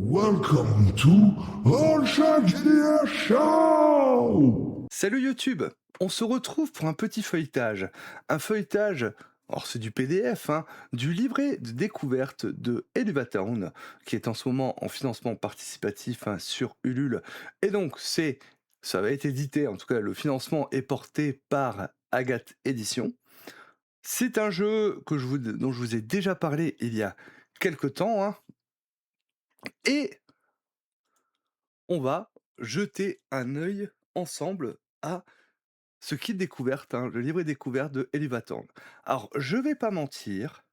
Welcome to All Shark GDR Show! Salut YouTube! On se retrouve pour un petit feuilletage. Un feuilletage, alors c'est du PDF, hein, du livret de découverte de Elevatown, qui est en ce moment en financement participatif hein, sur Ulule. Et donc, ça va être édité, en tout cas le financement est porté par Agathe Édition. C'est un jeu dont je vous ai déjà parlé il y a quelques temps, hein, et on va jeter un œil ensemble à ce kit découverte, hein, le livret découverte de Elevatorn. Alors, je vais pas mentir,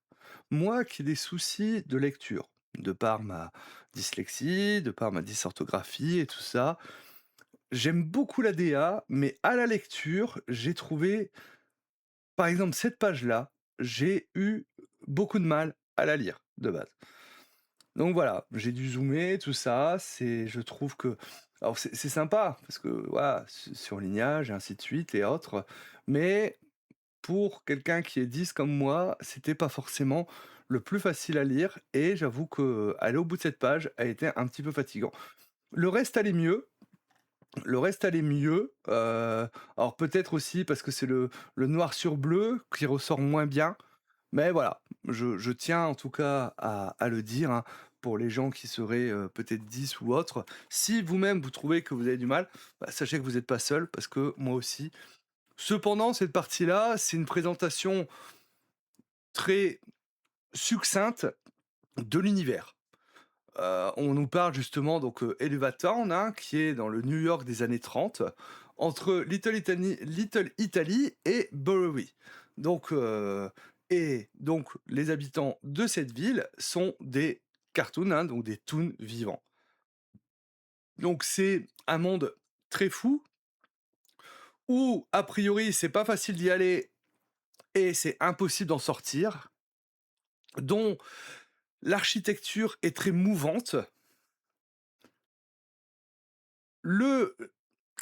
moi qui ai des soucis de lecture, de par ma dyslexie, de par ma dysorthographie et tout ça, j'aime beaucoup la DA, mais à la lecture, j'ai trouvé, par exemple, cette page-là, j'ai eu beaucoup de mal à la lire, de base. Donc voilà, j'ai dû zoomer, tout ça, je trouve que alors c'est sympa, parce que voilà, surlignage et ainsi de suite et autres, mais pour quelqu'un qui est 10 comme moi, c'était pas forcément le plus facile à lire et j'avoue que aller au bout de cette page a été un petit peu fatigant. Le reste allait mieux, alors peut-être aussi parce que c'est le noir sur bleu qui ressort moins bien, mais voilà, je tiens en tout cas à le dire, hein, pour les gens qui seraient, peut-être 10 ou autres. Si vous-même vous trouvez que vous avez du mal, bah, sachez que vous n'êtes pas seul parce que moi aussi. Cependant, cette partie-là, c'est une présentation très succincte de l'univers. On nous parle justement donc, Elevatown, hein, qui est dans le New York des années 30, entre Little Italy et Bowery. Donc, les habitants de cette ville sont des cartoons, hein, donc des toons vivants. Donc c'est un monde très fou où a priori c'est pas facile d'y aller et c'est impossible d'en sortir, dont l'architecture est très mouvante. Le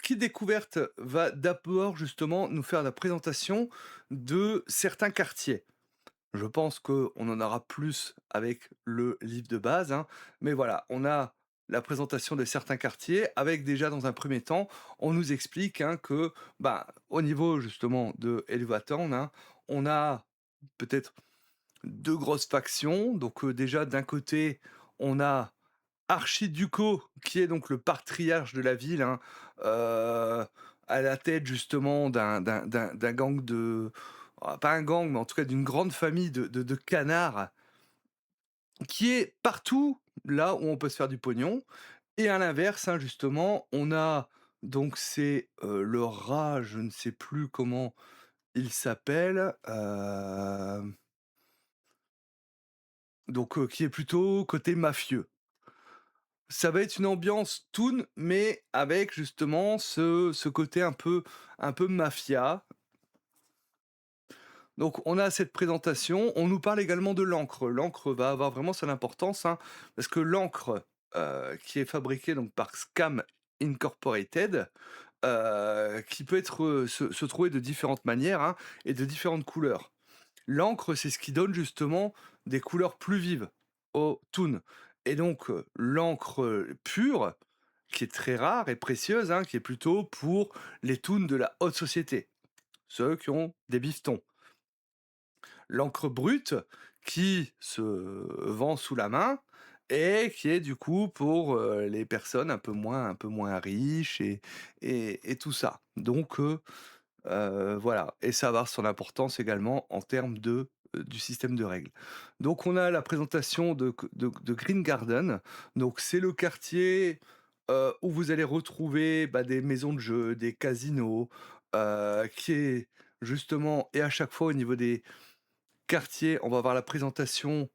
kit découverte va d'abord justement nous faire la présentation de certains quartiers. Je pense qu'on en aura plus avec le livre de base, hein, mais voilà, on a la présentation de certains quartiers avec déjà dans un premier temps, on nous explique hein, que bah, au niveau justement de Elevatorn, hein, on a peut-être deux grosses factions. Donc déjà d'un côté, on a Archiduco, qui est donc le patriarche de la ville, hein, à la tête justement d'un gang de pas un gang, mais en tout cas d'une grande famille de canards, qui est partout là où on peut se faire du pognon. Et à l'inverse, hein, justement, on a donc le rat, je ne sais plus comment il s'appelle, donc qui est plutôt côté mafieux. Ça va être une ambiance toon, mais avec justement ce côté un peu mafia. Donc on a cette présentation, on nous parle également de l'encre. L'encre va avoir vraiment son importance, hein, parce que l'encre, qui est fabriquée donc par Scam Incorporated, qui peut être, se trouver de différentes manières, hein, et de différentes couleurs. L'encre, c'est ce qui donne justement des couleurs plus vives au toon. Et donc, l'encre pure, qui est très rare et précieuse, hein, qui est plutôt pour les toons de la haute société, ceux qui ont des bifetons. L'encre brute, qui se vend sous la main et qui est du coup pour les personnes un peu moins riches et tout ça. Donc, voilà, et ça va avoir son importance également en termes du système de règles. Donc on a la présentation de Green Garden. Donc c'est le quartier, où vous allez retrouver, bah, des maisons de jeux, des casinos, qui est justement et à chaque fois au niveau des quartiers, on va avoir la présentation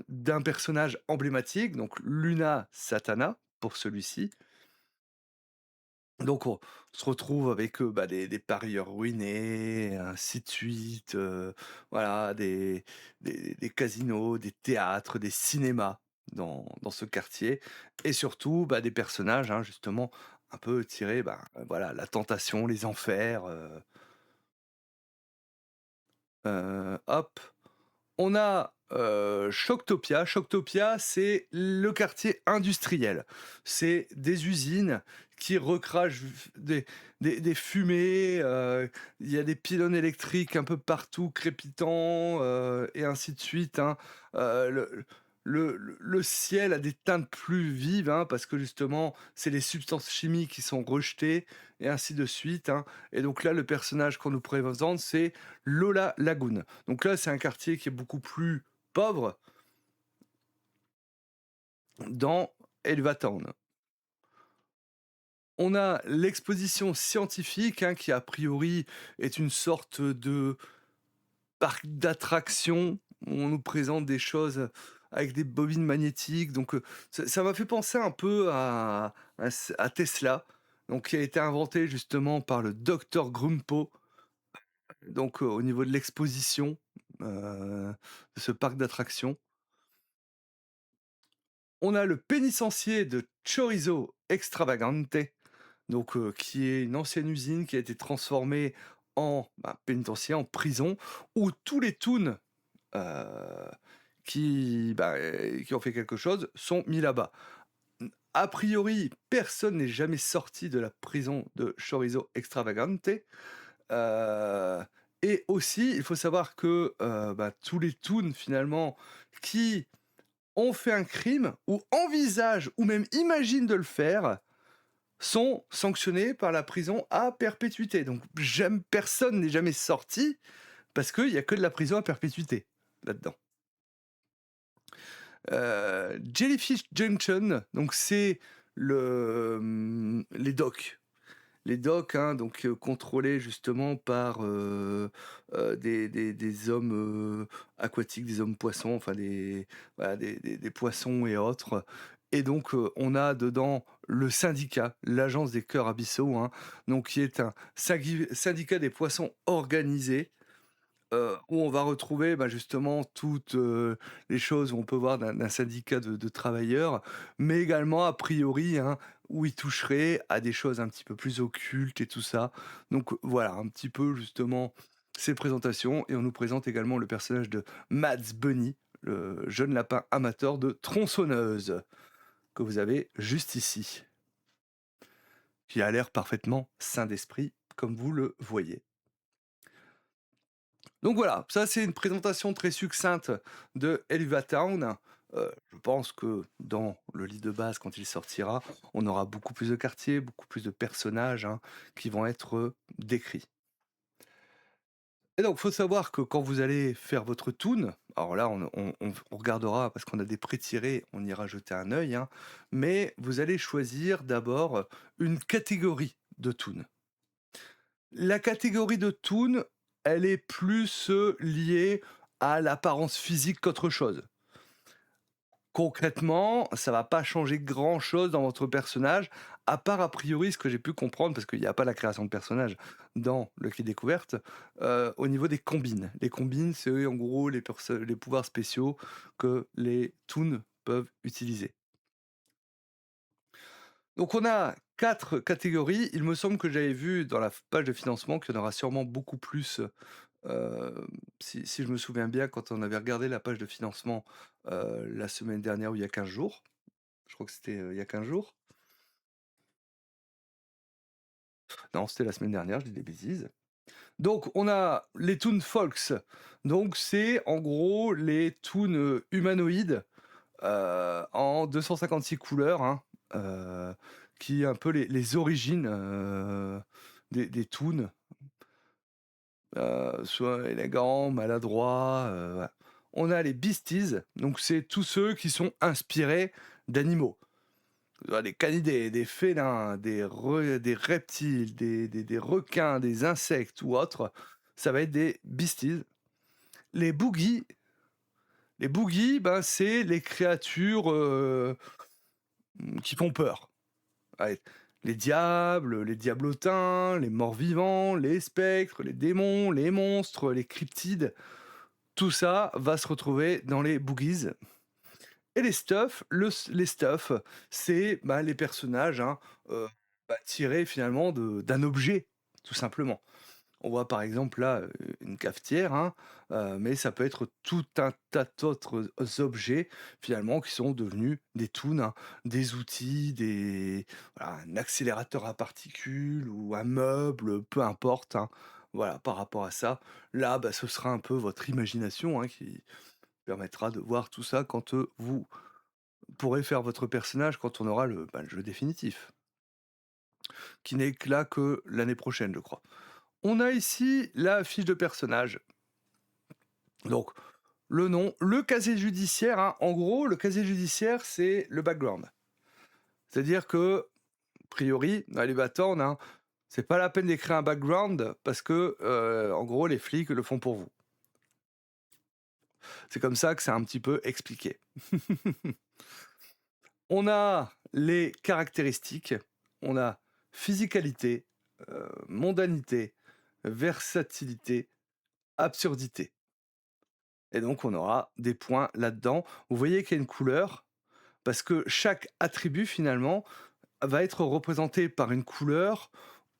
d'un personnage emblématique, donc Luna Satana pour celui-ci. Donc on se retrouve avec, bah, des parieurs ruinés, ainsi de suite, voilà, des casinos, des théâtres, des cinémas dans ce quartier et surtout, bah, des personnages, hein, justement un peu tirés, bah, voilà, la tentation, les enfers, hop. On a Choctopia, c'est le quartier industriel. C'est des usines qui recrachent des fumées, il y a des pylônes électriques un peu partout crépitants, et ainsi de suite, hein. Le ciel a des teintes plus vives, hein, parce que justement, c'est les substances chimiques qui sont rejetées et ainsi de suite, hein. Et donc là, le personnage qu'on nous présente, c'est Lola Lagoon. Donc là, c'est un quartier qui est beaucoup plus pauvre dans Elvatown. On a l'exposition scientifique, hein, qui a priori est une sorte de parc d'attractions où on nous présente des choses avec des bobines magnétiques. Donc ça m'a fait penser un peu à Tesla, donc qui a été inventé justement par le docteur Grumpo, donc au niveau de l'exposition de ce parc d'attractions. On a le pénitencier de Chorizo Extravagante, donc qui est une ancienne usine qui a été transformée en, pénitencier, en prison, où tous les toons, heu, qui ont fait quelque chose sont mis là-bas. A priori, personne n'est jamais sorti de la prison de Chorizo Extravagante, heu et aussi, il faut savoir que, tous les toons finalement qui ont fait un crime ou envisagent ou même imaginent de le faire, sont sanctionnés par la prison à perpétuité. Donc j'aime personne n'est jamais sorti parce qu'il y a que de la prison à perpétuité là-dedans. Jellyfish Junction, donc c'est les docks. Les docks, hein, donc contrôlés justement par, des hommes, aquatiques, des hommes poissons, enfin des voilà, des poissons et autres. Et donc on a dedans le syndicat, l'Agence des cœurs abyssaux, hein, donc qui est un syndicat des poissons organisés, où on va retrouver, justement toutes, les choses où on peut voir d'un syndicat de travailleurs, mais également a priori, hein, où ils toucheraient à des choses un petit peu plus occultes et tout ça. Donc voilà, un petit peu justement ces présentations, et on nous présente également le personnage de Mads Bunny, le jeune lapin amateur de tronçonneuse, que vous avez juste ici, qui a l'air parfaitement sain d'esprit, comme vous le voyez. Donc voilà, ça c'est une présentation très succincte de Town. Je pense que dans le livre de base, quand il sortira, on aura beaucoup plus de quartiers, beaucoup plus de personnages, hein, qui vont être décrits. Et donc, faut savoir que quand vous allez faire votre toon, alors là, on regardera parce qu'on a des pré-tirés, on ira jeter un œil, hein, mais vous allez choisir d'abord une catégorie de toon. La catégorie de toon, elle est plus, liée à l'apparence physique qu'autre chose. Concrètement, ça va pas changer grand chose dans votre personnage, à part a priori ce que j'ai pu comprendre, parce qu'il y a pas la création de personnage dans le Quai Découverte, au niveau des combines. Les combines, c'est en gros les pouvoirs spéciaux que les toons peuvent utiliser. Donc on a 4 catégories. Il me semble que j'avais vu dans la page de financement qu'il y en aura sûrement beaucoup plus, si je me souviens bien quand on avait regardé la page de financement, la semaine dernière ou il y a 15 jours. Je crois que c'était, il y a 15 jours. Non, c'était la semaine dernière, je dis des bêtises. Donc on a les toons folks, donc c'est en gros les toons, humanoïdes, en 256 couleurs, hein, heu, qui est un peu les origines, des toons, soit élégants, maladroits, voilà. On a les beasties, donc c'est tous ceux qui sont inspirés d'animaux. Des canidés, des félins, des reptiles, des requins, des insectes ou autres, ça va être des beasties. Les boogies, c'est les créatures, qui font peur. Ouais, les diables, les diablotins, les morts-vivants, les spectres, les démons, les monstres, les cryptides, tout ça va se retrouver dans les boogies. Et les stuff, c'est, les personnages, hein, tirés finalement d'un objet, tout simplement. On voit par exemple là, une cafetière, hein, mais ça peut être tout un tas d'autres objets finalement qui sont devenus des tools, hein, des outils, voilà, un accélérateur à particules ou un meuble, peu importe, hein. Voilà, par rapport à ça, là, bah, ce sera un peu votre imagination, hein, qui permettra de voir tout ça quand, vous pourrez faire votre personnage quand on aura le jeu définitif, qui n'est que là que l'année prochaine, je crois. On a ici la fiche de personnage. Donc, le nom, le casier judiciaire, hein, en gros, le casier judiciaire, c'est le background. C'est-à-dire que, a priori, dans les Batorn, hein, c'est pas la peine d'écrire un background parce que, en gros, les flics le font pour vous. C'est comme ça que c'est un petit peu expliqué. On a les caractéristiques, on a physicalité, mondanité, versatilité, absurdité. Et donc on aura des points là-dedans. Vous voyez qu'il y a une couleur, parce que chaque attribut finalement va être représenté par une couleur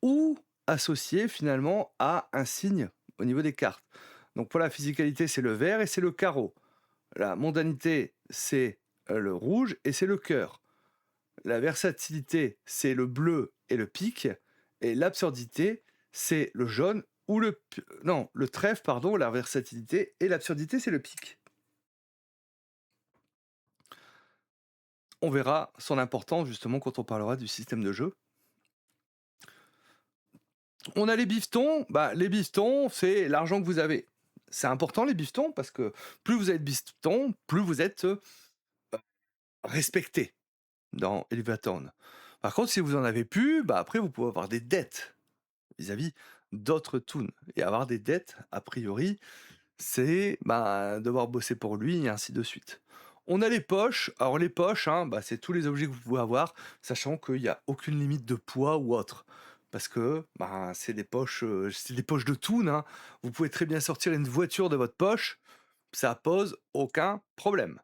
ou associé finalement à un signe au niveau des cartes. Donc pour la physicalité, c'est le vert et c'est le carreau. La mondanité, c'est le rouge et c'est le cœur. La versatilité, c'est le bleu et le pique. Et l'absurdité, c'est le jaune ou non, le trèfle, pardon, la versatilité et l'absurdité, c'est le pique. On verra son importance justement quand on parlera du système de jeu. On a les bifetons. Bah, les bifetons, c'est l'argent que vous avez. C'est important les bifetons parce que plus vous avez de bifetons, plus vous êtes respecté dans Elevatorn. Par contre, si vous en avez plus, bah après vous pouvez avoir des dettes vis-à-vis d'autres toons. Et avoir des dettes, a priori, c'est bah, devoir bosser pour lui et ainsi de suite. On a les poches. Alors les poches, hein, bah, c'est tous les objets que vous pouvez avoir, sachant qu'il n'y a aucune limite de poids ou autre. Parce que bah, c'est des poches de toon, hein. Vous pouvez très bien sortir une voiture de votre poche, ça pose aucun problème.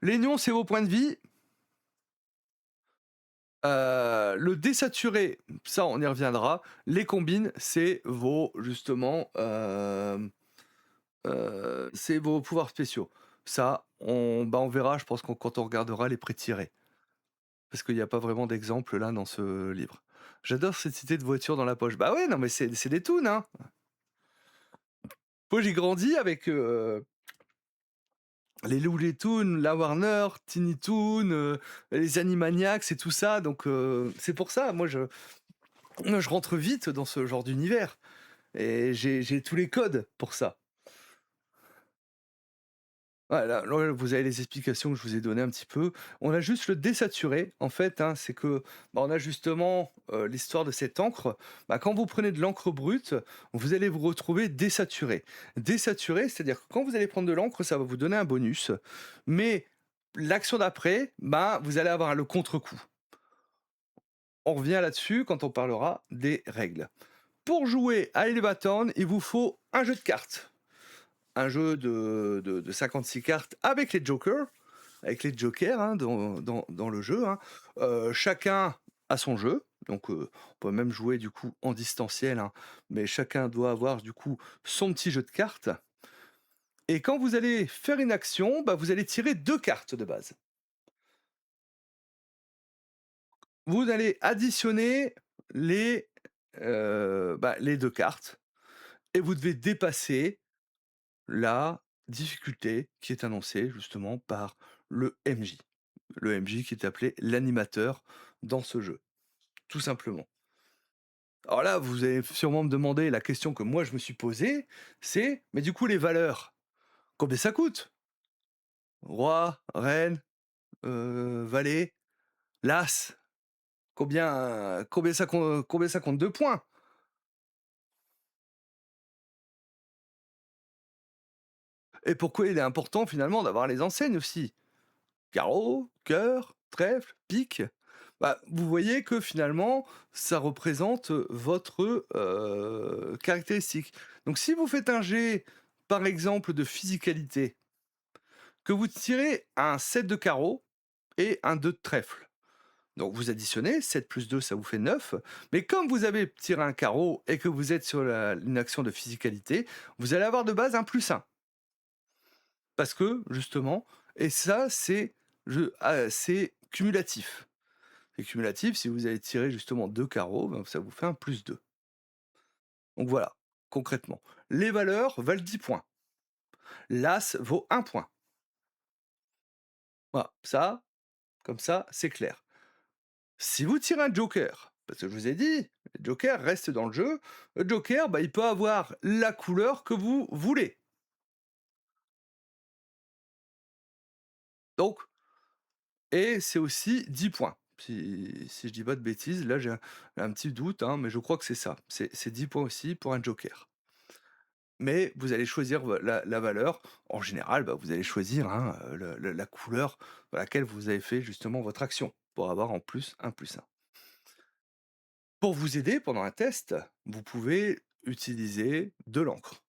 Les nions, c'est vos points de vie. Le désaturé, ça on y reviendra. Les combines, c'est vos justement, c'est vos pouvoirs spéciaux. Ça, on verra, je pense quand on regardera les pré-tirés. Parce qu'il n'y a pas vraiment d'exemple là dans ce livre. J'adore cette idée de voiture dans la poche. Bah ouais, non mais c'est des toons, hein. Moi j'ai grandi avec, les Looney Tunes, la Warner, Tiny Toon, les Animaniacs et tout ça, donc c'est pour ça, moi je rentre vite dans ce genre d'univers et j'ai tous les codes pour ça. Voilà, là, vous avez les explications que je vous ai données un petit peu. On a juste le désaturé, en fait, hein, c'est que, bah, on a justement, l'histoire de cette encre. Bah, quand vous prenez de l'encre brute, vous allez vous retrouver désaturé. Désaturé, c'est-à-dire que quand vous allez prendre de l'encre, ça va vous donner un bonus, mais l'action d'après, bah, vous allez avoir le contre-coup. On revient là-dessus quand on parlera des règles. Pour jouer à Elevatorn, il vous faut un jeu de cartes. Un jeu de 56 cartes avec les jokers, hein, dans le jeu, hein. Chacun a son jeu, donc on peut même jouer du coup en distanciel, hein, mais chacun doit avoir du coup son petit jeu de cartes. Et quand vous allez faire une action, bah, vous allez tirer 2 cartes de base. Vous allez additionner les, les 2 cartes et vous devez dépasser la difficulté qui est annoncée justement par le MJ. Le MJ qui est appelé l'animateur dans ce jeu, tout simplement. Alors là, vous allez sûrement me demander la question que moi je me suis posée, c'est mais du coup les valeurs, combien ça coûte? Roi, reine, valet, l'as, combien ça compte de points? Et pourquoi il est important finalement d'avoir les enseignes aussi? Carreau, cœur, trèfle, pique. Bah, vous voyez que finalement, ça représente votre caractéristique. Donc si vous faites un jet, par exemple, de physicalité, que vous tirez un 7 de carreau et un 2 de trèfle, Donc vous additionnez, 7 plus 2, ça vous fait 9. Mais comme vous avez tiré un carreau et que vous êtes sur une action de physicalité, vous allez avoir de base un plus 1. Parce que, justement, et ça, c'est cumulatif. C'est cumulatif, si vous avez tiré justement 2 carreaux, ben, ça vous fait un plus 2. Donc voilà, concrètement. Les valeurs valent 10 points. L'As vaut 1 point. Voilà, ça, comme ça, c'est clair. Si vous tirez un joker, parce que je vous ai dit, le joker reste dans le jeu, le joker, bah, il peut avoir la couleur que vous voulez. Donc, et c'est aussi 10 points. Si je dis pas de bêtises, là j'ai un petit doute, hein, mais je crois que c'est ça. C'est 10 points aussi pour un joker. Mais vous allez choisir la valeur. En général, bah, vous allez choisir, hein, la couleur dans laquelle vous avez fait justement votre action, pour avoir en plus un plus 1. Pour vous aider pendant un test, vous pouvez utiliser de l'encre.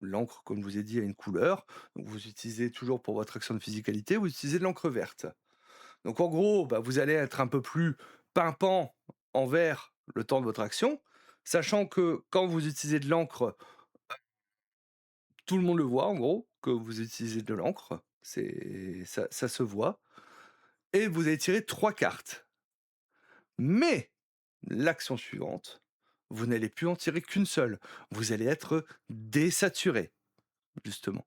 L'encre, comme je vous ai dit, a une couleur. Donc vous utilisez toujours pour votre action de physicalité, vous utilisez de l'encre verte. Donc en gros, bah, vous allez être un peu plus pimpant en vert le temps de votre action, sachant que quand vous utilisez de l'encre, tout le monde le voit en gros, que vous utilisez de l'encre. Ça se voit. Et vous allez tirer 3 cartes. Mais l'action suivante, vous n'allez plus en tirer qu'une seule. Vous allez être désaturé, justement.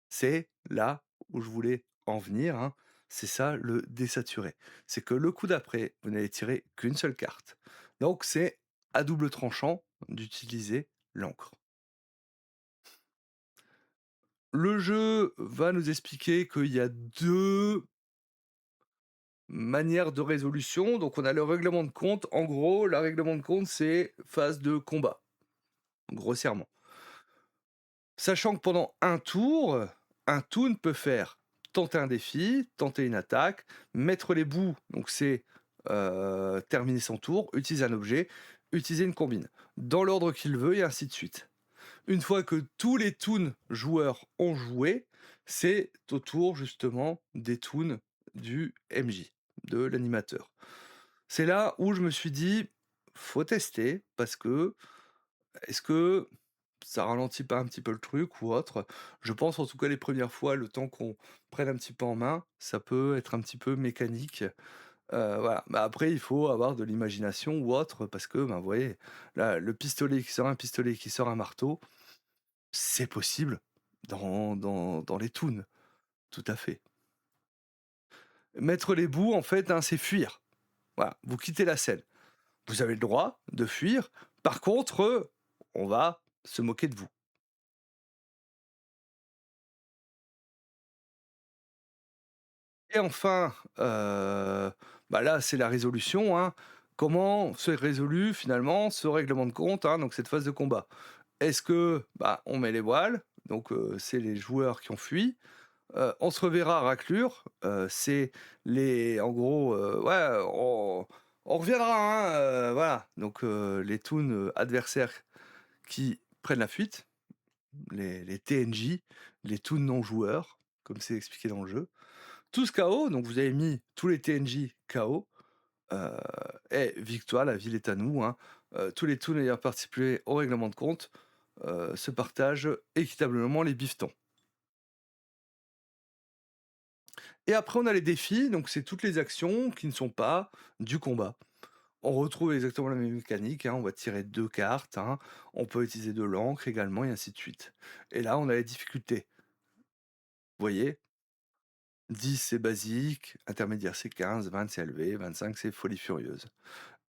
C'est là où je voulais en venir, hein. C'est ça le désaturé. C'est que le coup d'après, vous n'allez tirer qu'une seule carte. Donc c'est à double tranchant d'utiliser l'encre. Le jeu va nous expliquer qu'il y a 2 manières de résolution. Donc on a le règlement de compte. En gros, le règlement de compte, c'est phase de combat, grossièrement. Sachant que pendant un toon peut faire tenter un défi, tenter une attaque, mettre les bouts, donc c'est terminer son tour, utiliser un objet, utiliser une combine, dans l'ordre qu'il veut et ainsi de suite. Une fois que tous les toons joueurs ont joué, c'est au tour justement des toons du MJ, de l'animateur. C'est là où je me suis dit, faut tester, parce que est-ce que ça ralentit pas un petit peu le truc ou autre? Je pense en tout cas les premières fois, le temps qu'on prenne un petit peu en main, ça peut être un petit peu mécanique. Voilà. Bah, après il faut avoir de l'imagination ou autre parce que, ben, vous voyez, là, le pistolet qui sort un pistolet, qui sort un marteau, c'est possible dans les toons, tout à fait. Mettre les bouts en fait, hein, c'est fuir. Voilà, vous quittez la scène. Vous avez le droit de fuir. Par contre, on va se moquer de vous. Et enfin, bah, là, c'est la résolution, hein. Comment se résolue finalement ce règlement de compte, hein, donc cette phase de combat? Est-ce que, bah, on met les voiles, donc c'est les joueurs qui ont fui, on se reverra à raclure, c'est les en gros, ouais, on reviendra, hein, voilà, donc les toons, adversaires qui prennent la fuite, les TNJ, les toons non joueurs, comme c'est expliqué dans le jeu. Tous KO, donc vous avez mis tous les TNJ KO, heu et victoire, la ville est à nous, hein. Tous les toons ayant participé au règlement de compte, se partagent équitablement les bifetons. Et après on a les défis, donc c'est toutes les actions qui ne sont pas du combat. On retrouve exactement la même mécanique, hein, on va tirer 2 cartes, hein, on peut utiliser de l'encre également et ainsi de suite. Et là on a les difficultés. Vous voyez? 10 c'est basique, intermédiaire c'est 15, 20 c'est élevé, 25 c'est folie furieuse.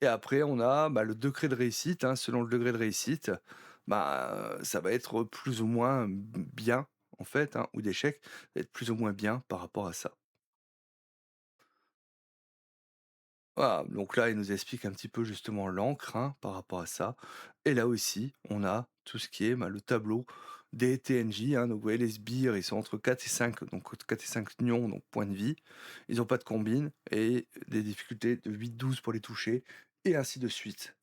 Et après on a, bah, le degré de réussite, hein, selon le degré de réussite, bah, ça va être plus ou moins bien en fait, hein, ou d'échec, ça va être plus ou moins bien par rapport à ça. Voilà, donc là, il nous explique un petit peu justement l'encre, hein, par rapport à ça. Et là aussi, on a tout ce qui est, bah, le tableau des TNJ, hein. Donc vous voyez, les sbires, ils sont entre 4 et 5, donc 4 et 5 nions, donc points de vie. Ils n'ont pas de combine et des difficultés de 8-12 pour les toucher, et ainsi de suite.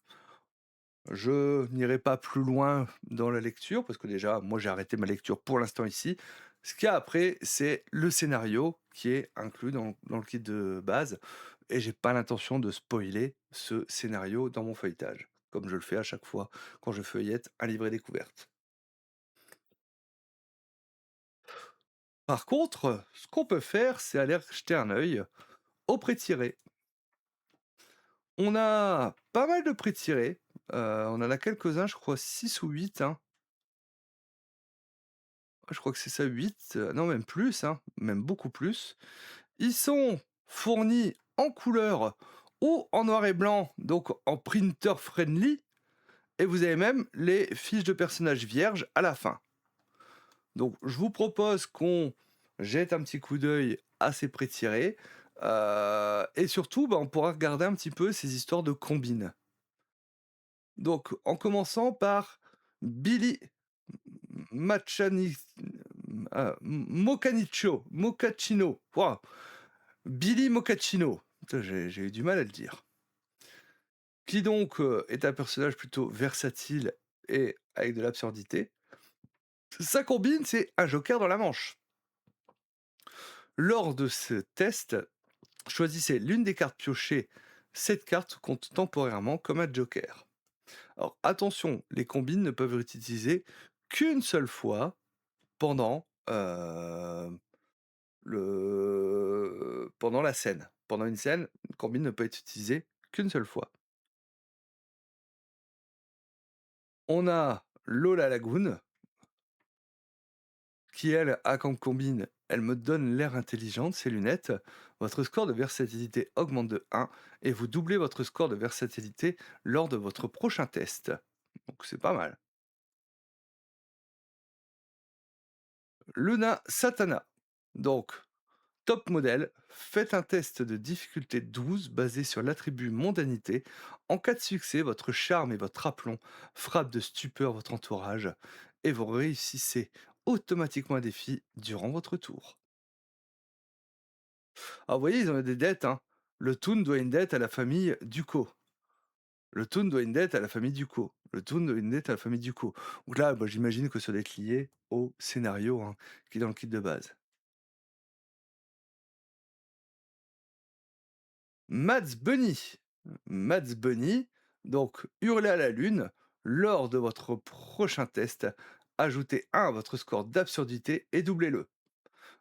Je n'irai pas plus loin dans la lecture, parce que déjà, moi j'ai arrêté ma lecture pour l'instant ici. Ce qu'il y a après, c'est le scénario qui est inclus dans le kit de base. et j'ai pas l'intention de spoiler ce scénario dans mon feuilletage, comme je le fais à chaque fois quand je feuillette un livret découverte. Par contre, ce qu'on peut faire, c'est aller jeter un œil aux prêts tirés. On a pas mal de prêts tirés, on en a quelques-uns, je crois 6 ou 8, hein. Je crois que c'est ça 8, non même plus, hein, même beaucoup plus. Ils sont fournis en couleur ou en noir et blanc, donc en printer friendly, et vous avez même les fiches de personnages vierges à la fin. Donc je vous propose qu'on jette un petit coup d'œil à ces pré-tirés, et surtout, bah, on pourra regarder un petit peu ces histoires de combines. Donc en commençant par Billy Machani Mochaccino, waouh! Billy Mochaccino, putain j'ai eu du mal à le dire. Qui donc, est un personnage plutôt versatile et avec de l'absurdité. Sa combine, c'est un joker dans la manche. Lors de ce test, choisissez l'une des cartes piochées. Cette carte compte temporairement comme un joker. Alors attention, les combines ne peuvent être utilisées qu'une seule fois pendant, pendant la scène. Pendant une scène, une combine ne peut être utilisée qu'une seule fois. On a Lola Lagoon, qui elle a comme combine «Elle me donne l'air intelligente, ses lunettes». Votre score de versatilité augmente de 1 et vous doublez votre score de versatilité lors de votre prochain test. Donc c'est pas mal. Luna Satana. Donc, top modèle, faites un test de difficulté 12 basé sur l'attribut mondanité. En cas de succès, votre charme et votre aplomb frappent de stupeur votre entourage et vous réussissez automatiquement un défi durant votre tour. Ah, vous voyez, ils ont des dettes, hein. Le Toon doit une dette à la famille Ducos. Le Toon doit une dette à la famille Ducos. Le Toon doit une dette à la famille Ducos. Donc là, bah, j'imagine que ça doit être lié au scénario, hein, qui est dans le kit de base. Mads Bunny. Mads Bunny, donc hurlez à la lune. Lors de votre prochain test, ajoutez 1 à votre score d'absurdité et doublez-le.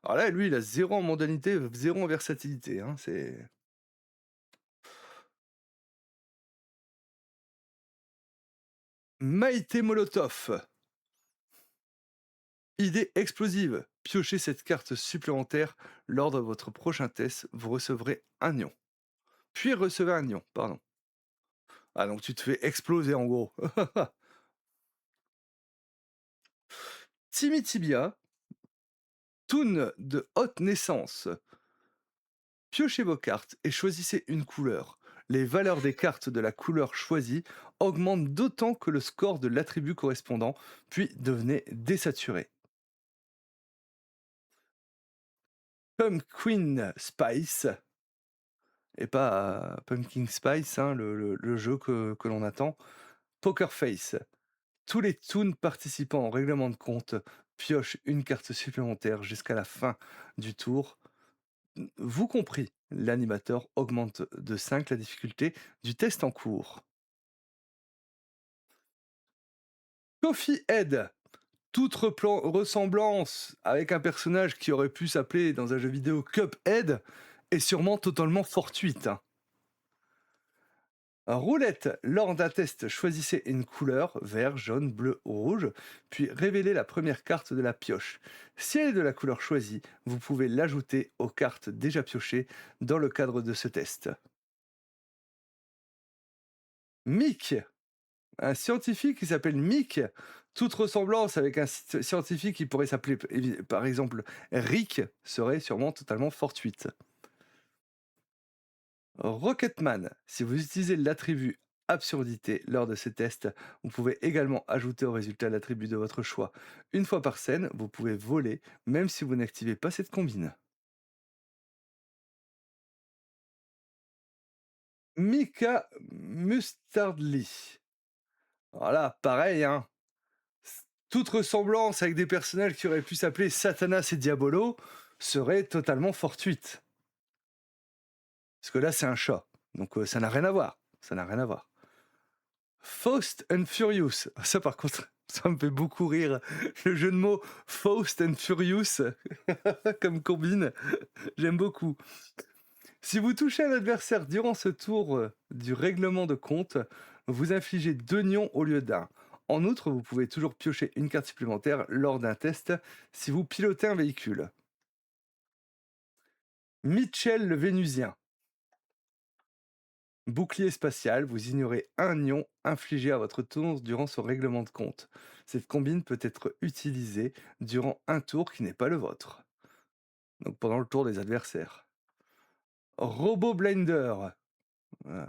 Alors là, lui, il a 0 en mondanité, 0 en versatilité, hein, c'est... Maïté Molotov. Idée explosive. Piochez cette carte supplémentaire lors de votre prochain test. Vous recevrez un ion. Puis recevez un ion, pardon. Ah, donc tu te fais exploser en gros. Timmy Tibia, Toon de haute naissance. Piochez vos cartes et choisissez une couleur. Les valeurs des cartes de la couleur choisie augmentent d'autant que le score de l'attribut correspondant, puis devenez désaturé. Pumpkin Spice, et pas Pumpkin Spice, hein, le jeu que l'on attend. Poker Face. Tous les toons participants au règlement de compte piochent une carte supplémentaire jusqu'à la fin du tour. Vous compris, l'animateur augmente de 5 la difficulté du test en cours. Coffee Head. Toute ressemblance avec un personnage qui aurait pu s'appeler dans un jeu vidéo Cuphead est sûrement totalement fortuite, hein. Roulette. Lors d'un test, choisissez une couleur, vert, jaune, bleu ou rouge, puis révélez la première carte de la pioche. Si elle est de la couleur choisie, vous pouvez l'ajouter aux cartes déjà piochées dans le cadre de ce test. Mick. Un scientifique qui s'appelle Mick. Toute ressemblance avec un scientifique qui pourrait s'appeler par exemple Rick serait sûrement totalement fortuite. Rocketman, si vous utilisez l'attribut absurdité lors de ces tests, vous pouvez également ajouter au résultat l'attribut de votre choix. Une fois par scène, vous pouvez voler, même si vous n'activez pas cette combine. Mika Mustardly. Voilà, pareil, hein. Toute ressemblance avec des personnages qui auraient pu s'appeler Satanas et Diabolo serait totalement fortuite. Parce que là, c'est un chat, donc ça n'a rien à voir, ça n'a rien à voir. Faust and Furious, ça par contre, ça me fait beaucoup rire. Le jeu de mots Faust and Furious comme combine, j'aime beaucoup. Si vous touchez un adversaire durant ce tour du règlement de compte, vous infligez 2 nions au lieu d'un. En outre, vous pouvez toujours piocher une carte supplémentaire lors d'un test si vous pilotez un véhicule. Mitchell le Vénusien. Bouclier spatial, vous ignorez un nion infligé à votre tour durant ce règlement de compte. Cette combine peut être utilisée durant un tour qui n'est pas le vôtre, donc pendant le tour des adversaires. Robot Blinder. Euh,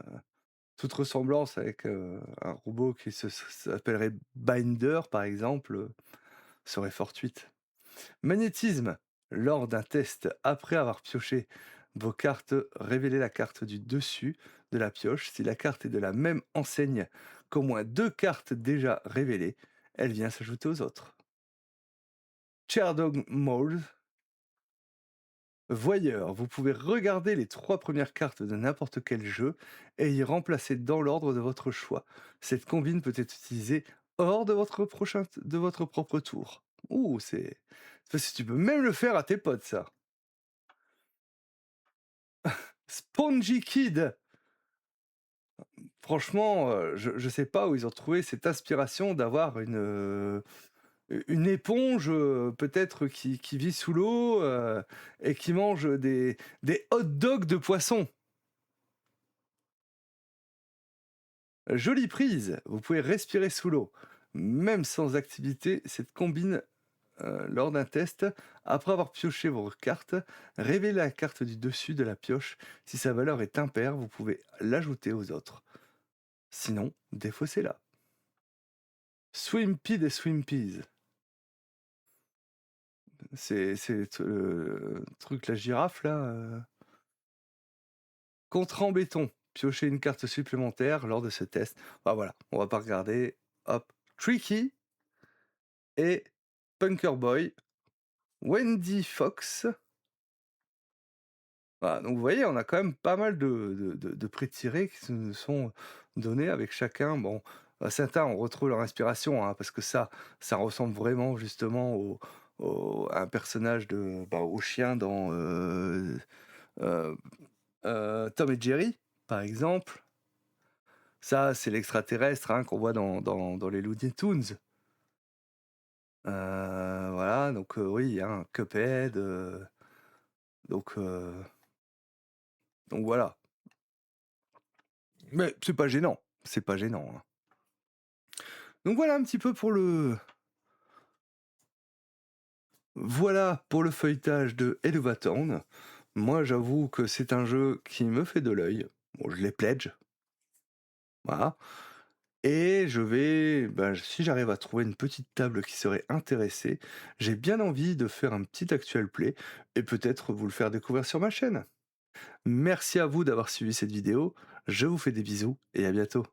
toute ressemblance avec un robot qui s'appellerait Binder, par exemple, serait fortuite. Magnétisme. Lors d'un test, après avoir pioché vos cartes, révélez la carte du dessus de la pioche. Si la carte est de la même enseigne qu'au moins 2 cartes déjà révélées, elle vient s'ajouter aux autres. Chairdog Mode. Voyeur, vous pouvez regarder les 3 premières cartes de n'importe quel jeu et y remplacer dans l'ordre de votre choix. Cette combine peut être utilisée hors de votre propre tour. Ouh, tu peux même le faire à tes potes, ça. Spongy Kid. Franchement, je sais pas où ils ont trouvé cette inspiration d'avoir une éponge, peut-être qui vit sous l'eau, et qui mange des hot dogs de poisson. Jolie prise, vous pouvez respirer sous l'eau. Même sans activité, cette combine lors d'un test, après avoir pioché vos cartes, révélez la carte du dessus de la pioche. Si sa valeur est impaire, vous pouvez l'ajouter aux autres. Sinon, défaussez-la. Swimpy des Swimpies. C'est le truc, la girafe, là. Contrat en béton. Piochez une carte supplémentaire lors de ce test. Bah voilà, on va pas regarder. Hop. Tricky et Punker Boy. Wendy Fox. Voilà, donc vous voyez, on a quand même pas mal de prix tirés qui nous sont donnés avec chacun. Bon, certains, on retrouve leur inspiration, hein, parce que ça ressemble vraiment justement à un personnage au chien dans euh, Tom et Jerry, par exemple. Ça, c'est l'extraterrestre, hein, qu'on voit dans les Looney Tunes. Voilà, donc oui, hein, Cuphead. Donc, donc voilà. Mais c'est pas gênant. C'est pas gênant, hein. Donc voilà un petit peu pour le feuilletage de Elevatown. Moi, j'avoue que c'est un jeu qui me fait de l'œil. Bon, je l'ai pledge. Voilà. Et je vais, si j'arrive à trouver une petite table qui serait intéressée, j'ai bien envie de faire un petit actual play et peut-être vous le faire découvrir sur ma chaîne. Merci à vous d'avoir suivi cette vidéo. Je vous fais des bisous et à bientôt.